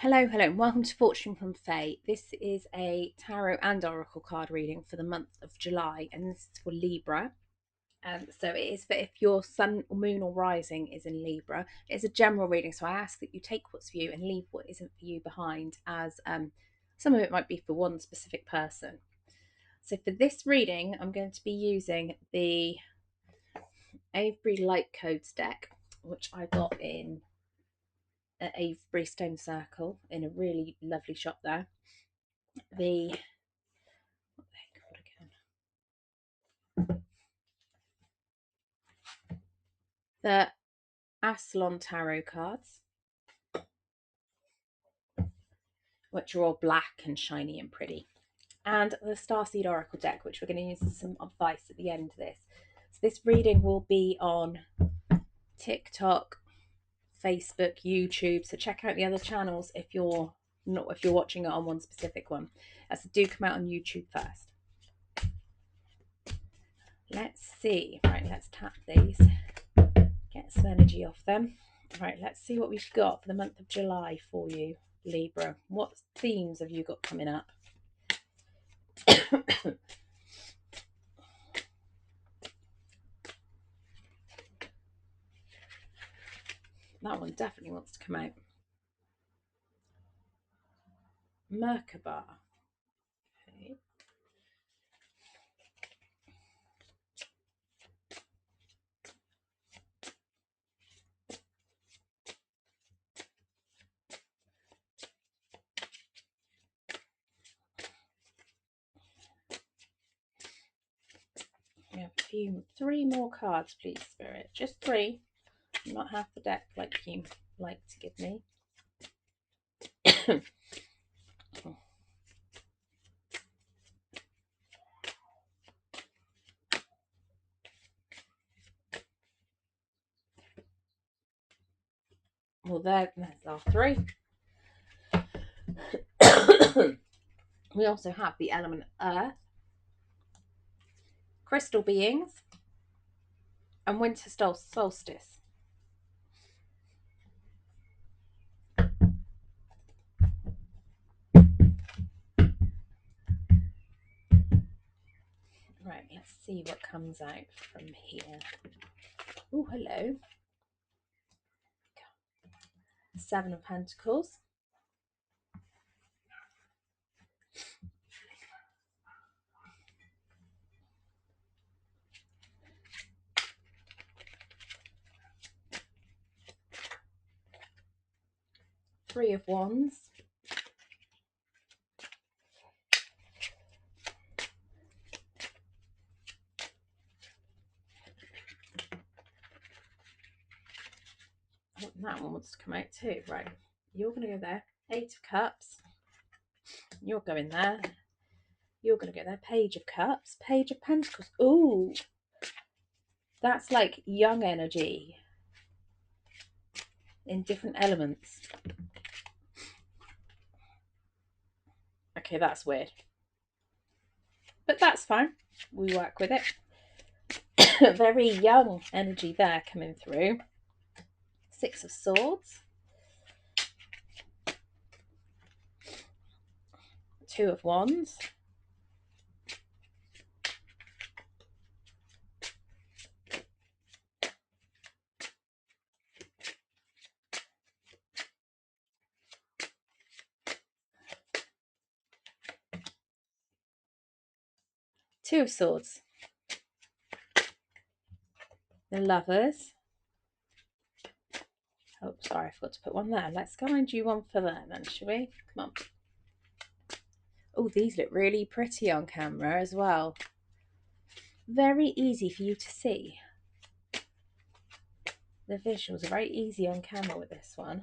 Hello, hello, and welcome to Fortune from Faye. This is a tarot and oracle card reading for the month of July, and this is for Libra. So it is for if your sun, moon, or rising is in Libra. It's a general reading, so I ask that you take what's for you and leave what isn't for you behind, as some of it might be for one specific person. So for this reading, I'm going to be using the Avery Light Codes deck, which I got in at Avery Stone Circle in a really lovely shop there. The what the heck called again? The Aslan Tarot cards, which are all black and shiny and pretty, and the Starseed Oracle deck, which we're going to use as some advice at the end of this. So this reading will be on TikTok, Facebook, YouTube. So check out the other channels if you're watching it on one specific one. So do come out on YouTube first. Let's see. Right, let's tap these. Get some energy off them. Right, let's see what we've got for the month of July for you, Libra. What themes have you got coming up? That one definitely wants to come out. Merkaba. Okay. We have three more cards, please, Spirit. Just three, not half the deck like you like to give me. Well, there's our three. We also have the element Earth, crystal beings, and winter solstice. Right, let's see what comes out from here. Oh, hello. Seven of Pentacles. Three of Wands. Oh, that one wants to come out too. Right, you're going to go there. Eight of Cups. You're going there. You're going to go there. Page of Cups. Page of Pentacles. Ooh, that's like young energy in different elements. Okay, that's weird. But that's fine. We work with it. Very young energy there coming through. Six of Swords. Two of Wands. Two of Swords. The Lovers. Oh, sorry, I forgot to put one there. Let's go and do one for there then, shall we? Come on. Oh, these look really pretty on camera as well. Very easy for you to see. The visuals are very easy on camera with this one,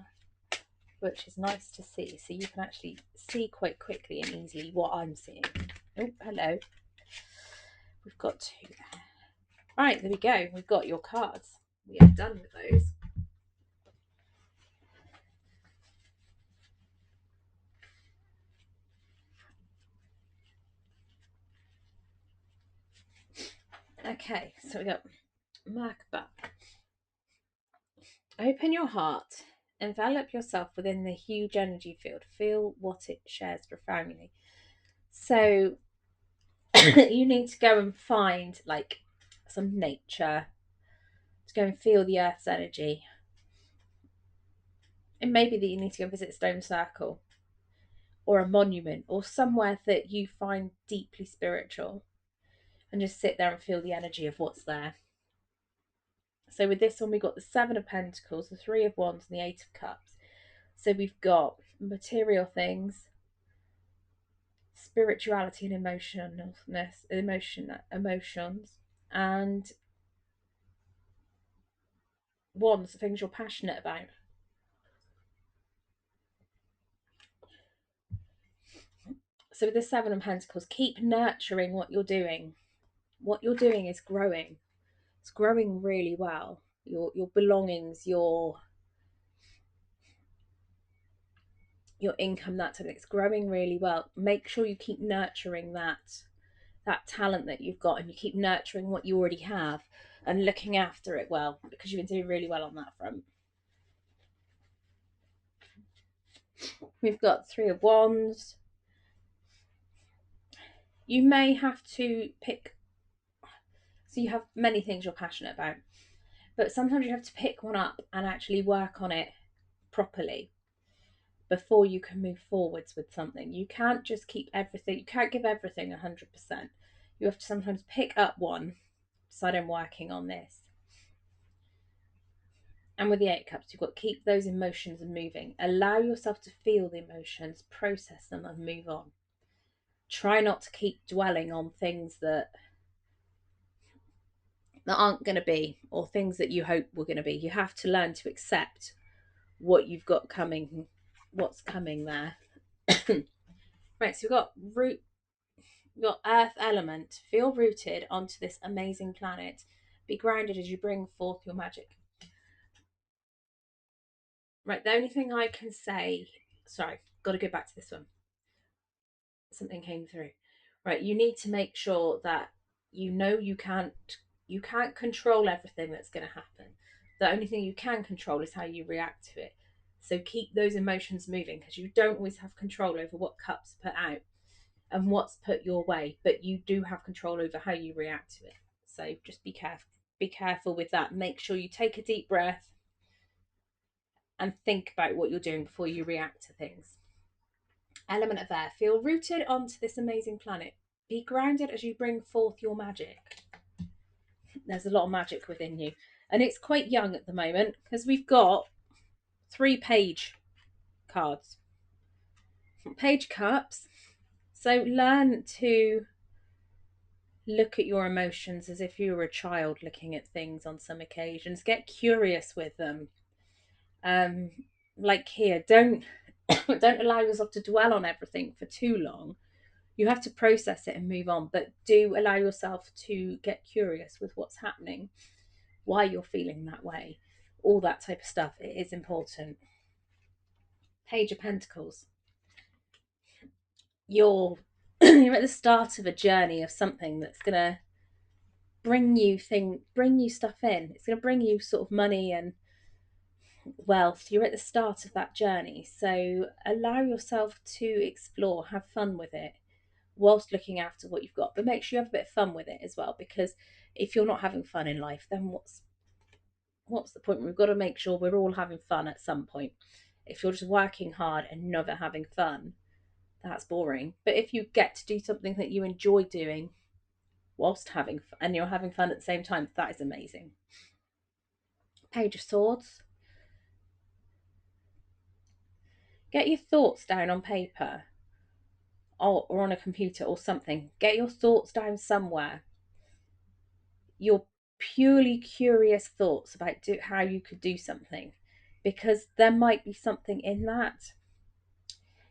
which is nice to see. So you can actually see quite quickly and easily what I'm seeing. Oh, hello. We've got two there. Right, there we go. We've got your cards. We are done with those. Okay, so we got Merkaba. Open your heart Envelop yourself within the huge energy field. Feel what it shares profoundly. So you need to go and find like some nature to go and feel the earth's energy. It may be that you need to go visit Stone Circle or a monument or somewhere that you find deeply spiritual and just sit there and feel the energy of what's there. So with this one, we got the Seven of Pentacles, the Three of Wands, and the Eight of Cups. So we've got material things, spirituality and emotions, and wands, the things you're passionate about. So with the Seven of Pentacles, keep nurturing what you're doing. What you're doing is growing. It's growing really well. Your belongings, your income, that type of thing. It's growing really well. Make sure you keep nurturing that talent that you've got, and you keep nurturing what you already have and looking after it well, because you've been doing really well on that front. We've got Three of Wands. You may have to pick, so you have many things you're passionate about, but sometimes you have to pick one up and actually work on it properly before you can move forwards with something. You can't just keep everything, you can't give everything 100%. You have to sometimes pick up one, decide I'm working on this. And with the Eight Cups, you've got to keep those emotions moving. Allow yourself to feel the emotions, process them, and move on. Try not to keep dwelling on things that aren't going to be, or things that you hope were going to be. You have to learn to accept what you've got coming, what's coming there. Right, so we've got we've got earth element. Feel rooted onto this amazing planet. Be grounded as you bring forth your magic. Right, the only thing I can say, sorry, got to go back to this one. Something came through. Right, you need to make sure that you know you can't control everything that's going to happen. The only thing you can control is how you react to it. So keep those emotions moving, because you don't always have control over what cups put out and what's put your way, but you do have control over how you react to it. So just be careful. Be careful with that. Make sure you take a deep breath and think about what you're doing before you react to things. Element of air. Feel rooted onto this amazing planet. Be grounded as you bring forth your magic. There's a lot of magic within you. And it's quite young at the moment, because we've got 3 page cards. Page cups. So learn to look at your emotions as if you were a child looking at things on some occasions. Get curious with them. Um, like here, don't don't allow yourself to dwell on everything for too long. You have to process it and move on, but do allow yourself to get curious with what's happening, why you're feeling that way, all that type of stuff. It is important. Page of Pentacles. You're you're at the start of a journey of something that's gonna bring you stuff in. It's gonna bring you sort of money and wealth. You're at the start of that journey, so allow yourself to explore, have fun with it, whilst looking after what you've got. But make sure you have a bit of fun with it as well, because if you're not having fun in life, then what's the point? We've got to make sure we're all having fun at some point. If you're just working hard and never having fun, that's boring. But if you get to do something that you enjoy doing whilst having fun, and you're having fun at the same time, that is amazing. Page of Swords. Get your thoughts down on paper, or on a computer or something. Get your thoughts down somewhere. Your purely curious thoughts about how you could do something, because there might be something in that.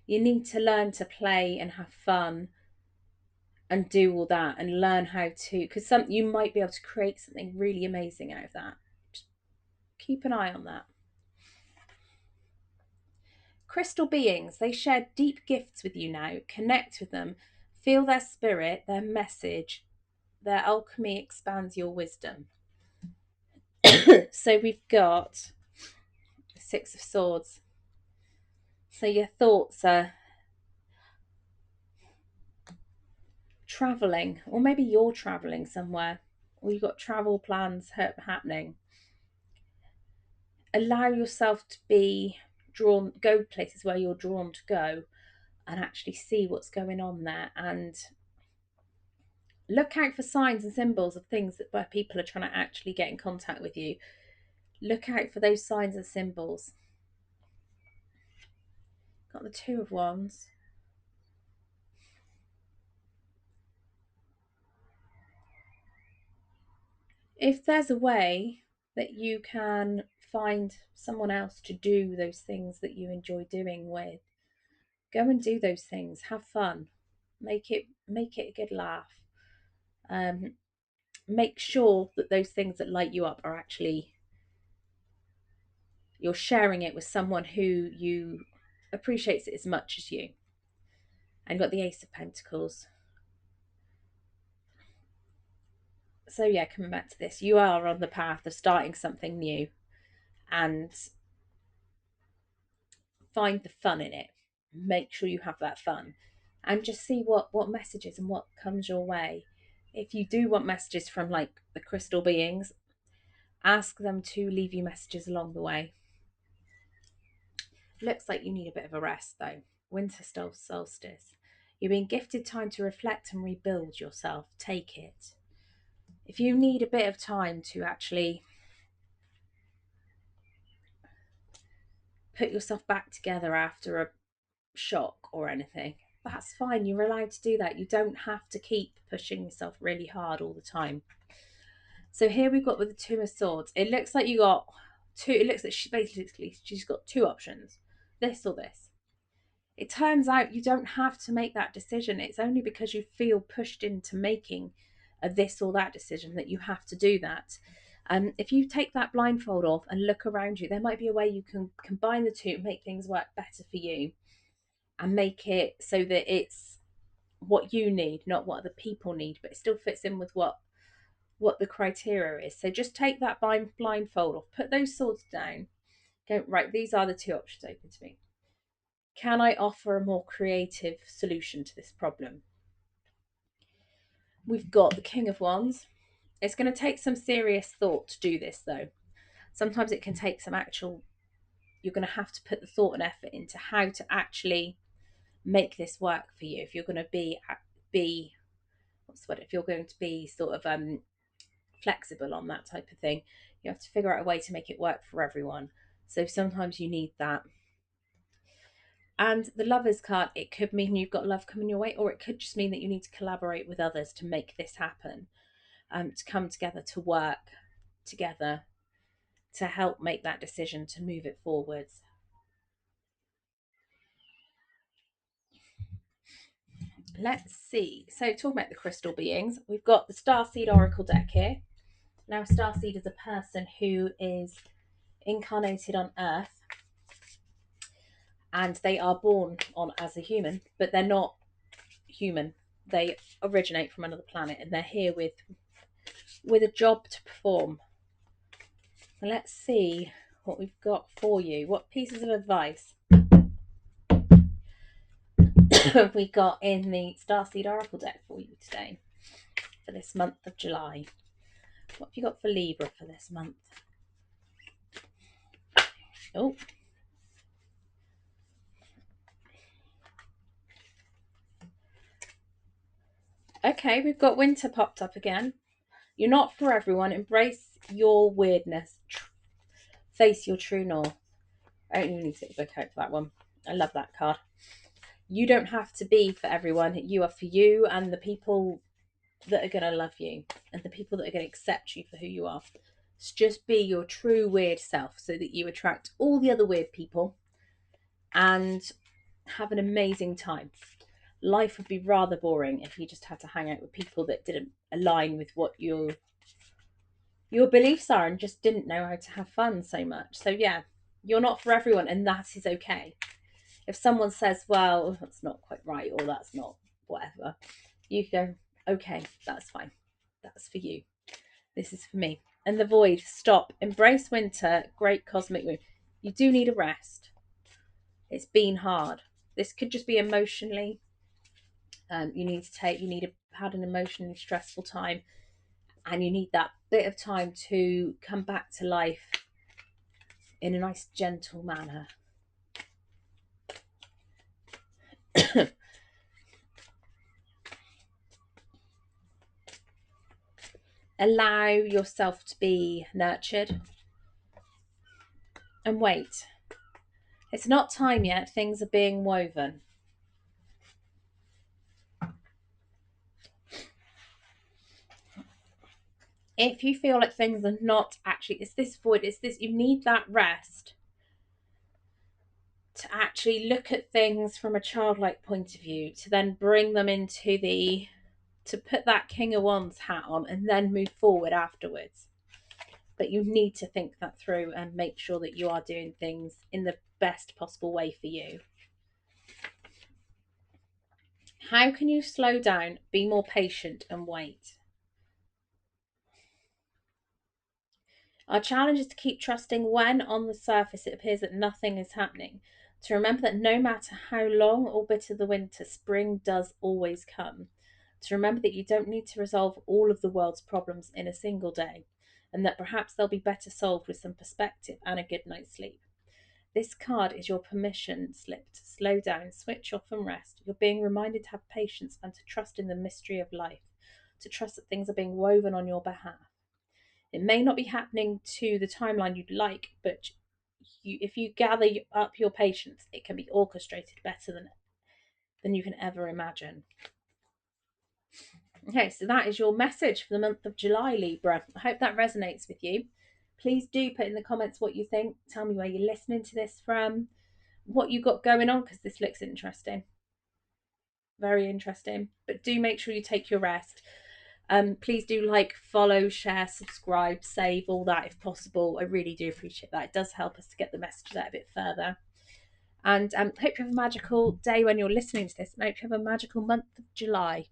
You need to learn to play and have fun and do all that, and learn how to, because you might be able to create something really amazing out of that. Just keep an eye on that. Crystal beings, they share deep gifts with you now. Connect with them, feel their spirit, their message. Their alchemy expands your wisdom. So we've got Six of Swords. So your thoughts are traveling, or maybe you're traveling somewhere, or you've got travel plans happening. Allow yourself to be drawn, go places where you're drawn to go, and actually see what's going on there, and look out for signs and symbols of things that where people are trying to actually get in contact with you. Look out for those signs and symbols. Got the Two of Wands. If there's a way that you can find someone else to do those things that you enjoy doing with, go and do those things. Have fun. Make it a good laugh. Um, Make sure that those things that light you up are actually, you're sharing it with someone who you appreciates it as much as you. And got the Ace of Pentacles. So yeah, coming back to this, you are on the path of starting something new, and find the fun in it. Make sure you have that fun, and just see what messages and what comes your way. If you do want messages from like the crystal beings, ask them to leave you messages along the way. Looks like you need a bit of a rest though. Winter solstice. You're being gifted time to reflect and rebuild yourself. Take it. If you need a bit of time to actually put yourself back together after a shock or anything, that's fine. You're allowed to do that. You don't have to keep pushing yourself really hard all the time. So here we've got with the Two of Swords. It looks like you got two. It looks like she's got two options, this or this. It turns out you don't have to make that decision. It's only because you feel pushed into making a this or that decision that you have to do that. If you take that blindfold off and look around you, there might be a way you can combine the two, make things work better for you, and make it so that it's what you need, not what other people need, but it still fits in with what the criteria is. So just take that blindfold off, put those swords down, go, right, these are the two options open to me. Can I offer a more creative solution to this problem? We've got the King of Wands. It's going to take some serious thought to do this, though. Sometimes it can take some actual, you're going to have to put the thought and effort into how to actually make this work for you. If you're going to be what's what if you're going to be sort of flexible on that type of thing, you have to figure out a way to make it work for everyone. So sometimes you need that. And the Lovers card, it could mean you've got love coming your way, or it could just mean that you need to collaborate with others to make this happen, to come together, to work together, to help make that decision, to move it forwards. Let's see. So talking about the crystal beings, we've got the Starseed Oracle deck here. Now, Starseed is a person who is incarnated on Earth, and they are born on as a human, but they're not human. They originate from another planet, and they're here with a job to perform. So let's see what we've got for you. What pieces of advice have we got in the Starseed Oracle deck for you today for this month of July? What have you got for Libra for this month? Oh, okay, we've got winter popped up again. You're not for everyone. Embrace your weirdness. Face your true north. I don't even need to get the book out for that one. I love that card. You don't have to be for everyone. You are for you and the people that are going to love you and the people that are going to accept you for who you are. So just be your true weird self so that you attract all the other weird people and have an amazing time. Life would be rather boring if you just had to hang out with people that didn't align with what your beliefs are and just didn't know how to have fun so much. So yeah, you're not for everyone, and that is okay. If someone says, well, that's not quite right, or that's not whatever, you go, okay, that's fine. That's for you. This is for me. And the void, stop. Embrace winter. Great cosmic moon. You do need a rest. It's been hard. This could just be emotionally. You need had an emotionally stressful time, and you need that bit of time to come back to life in a nice, gentle manner. Allow yourself to be nurtured and wait. It's not time yet, things are being woven. If you feel like things are not actually, it's this void, it's this, you need that rest to actually look at things from a childlike point of view, to then bring them into to put that King of Wands hat on and then move forward afterwards. But you need to think that through and make sure that you are doing things in the best possible way for you. How can you slow down, be more patient, and wait? Our challenge is to keep trusting when on the surface it appears that nothing is happening. To remember that no matter how long or bitter the winter, spring does always come. To remember that you don't need to resolve all of the world's problems in a single day, and that perhaps they'll be better solved with some perspective and a good night's sleep. This card is your permission slip to slow down, switch off, and rest. You're being reminded to have patience and to trust in the mystery of life, to trust that things are being woven on your behalf. It may not be happening to the timeline you'd like, but if you gather up your patience, it can be orchestrated better than you can ever imagine. Okay, so that is your message for the month of July, Libra. I hope that resonates with you. Please do put in the comments what you think. Tell me where you're listening to this from, what you got going on, because this looks interesting. Very interesting. But do make sure you take your rest. Please do like, follow, share, subscribe, save, all that if possible. I really do appreciate that. It does help us to get the message out a bit further. And hope you have a magical day when you're listening to this, and hope you have a magical month of July.